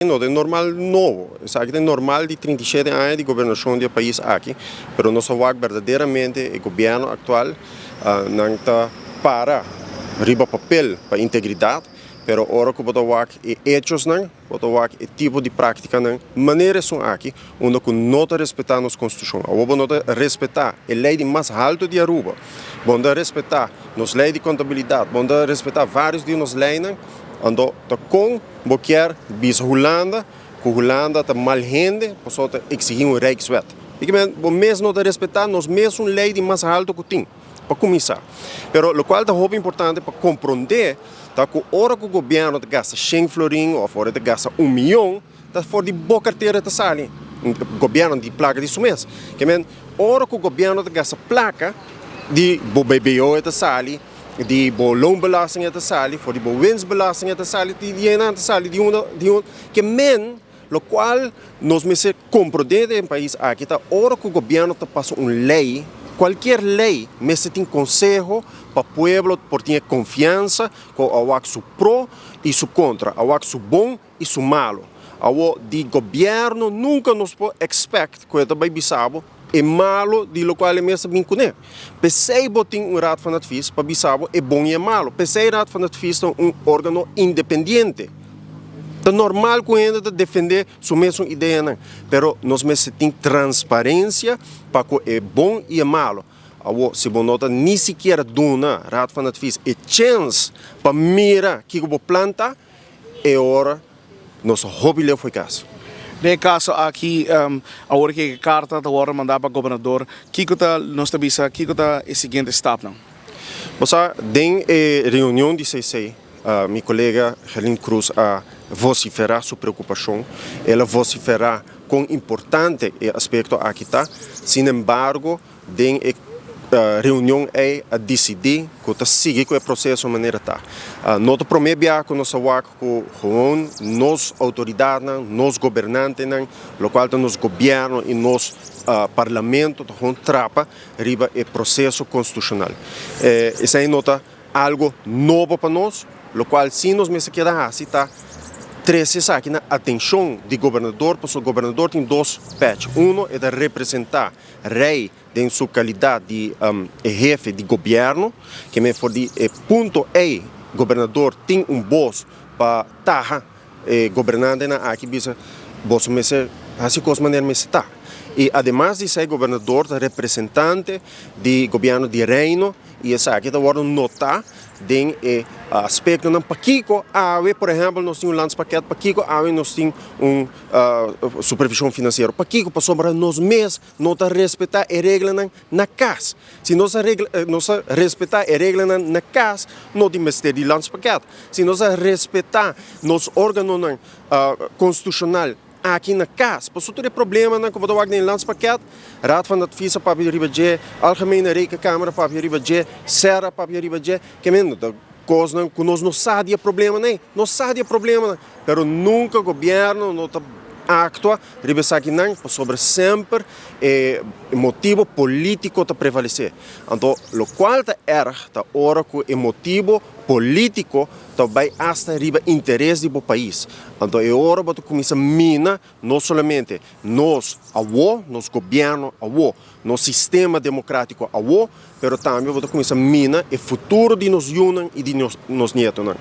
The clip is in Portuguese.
No, é normal novo, sabe? É normal de 37 anos de governação do país aqui, mas nós sabemos verdadeiramente o governo atual não está para riba papel para integridade, mas agora que botar é hechos não, botar é tipo de prática não, maneiras são aqui, onde não está respeitando a Constituição, ou não está respeitar a lei mais alta de Aruba, não respeitar as leis de contabilidade, não respeitar vários de nos leis não. Ando tá com boquer bis Holanda, que Holanda tá mal rende, por tá exigir Rijkswet. Porque mesmo não tá respeitar nós mesmo lei de mais alto que tem, para começar. Pero o qual tá muito importante para compreender, tá que hora que o governo gasta 100 florim ou fora gasta 1 milhão, tá fora de boa carteira tá sali. O governo de placa de sumês. Que hora que o governo gasta placa de BBO tá sali. Die loonbelasting te sali, voor die winstbelasting te sali, die ena te sali, die um, que lo qual nós me se compreende em país aqui tá hora que o governo tá passa lei, qualquer lei, me se tem conselho para o povo por ter confiança com o su pro e su contra, o su bom e su malo. O de governo nunca nos pode expect que é bem bisabo é malo de lo qual é mesmo vinculado. Pensei botar raad van advies para bisabo é bom e é malo. Pensei raad van advies é órgão independente. É normal que ainda defender sua mesma ideia, não. Pero nós mesmo tem transparência para que é bom e é malo. Se você não nem sequer dona raad van advies é chance para mirar que você planta, é hora nosso hobby foi caso. No caso aqui, agora que a carta está mandada para o governador, o que nós avisa, o que é o seguinte step? Você tem reunião de CC, minha colega Helen Cruz a vociferar sua preocupação, ela vociferar com importante aspecto aqui está, sin embargo, tem reunião é a decidir que está seguir com o processo de maneira tá. Nós prometemos que nós com nós autoridades, nós governantes, o qual nos governo e nos parlamento com trapa riba o processo constitucional. Isso aí nota algo novo para nós, o qual se nós me se queda assim tá. Três aqui na atenção do governador, porque o governador tem dois patches. Um é de representar rei em sua qualidade de chefe de governo, que me for de ponto E, governador tem voz para estar governando aqui, você me se assim como maneira me está. E además de ser governador, representante do governo de reino, e essa aqui está notar tem aspecto não Paquico, por exemplo, nós temos um lançamento Paquico, nós temos supervisão financeira. Paquico, para sobrar nós mesmos, não respeitar a regra na casa. Se nós respeitar a regra na casa, não temos de lançamento. Se nós respeitar nos órgãos constitucional aqui na casa, por ter problema na como do em landspaket, raad van advies para riba je, algemene rekenkamer para riba je, serra para riba je, que men da coisa que nós não sabe problema nem, não sabe problema, pero nunca o governo não tá actua riba aqui não, sobre sempre motivo político tá prevalecer. Então, o qual tá tá hora que o motivo político também hasta riba interesse do país. Então, é hora para começar a minar, não somente nós, nosso governo, nosso sistema democrático, mas também para começar a minar o futuro de nós e de nós netos.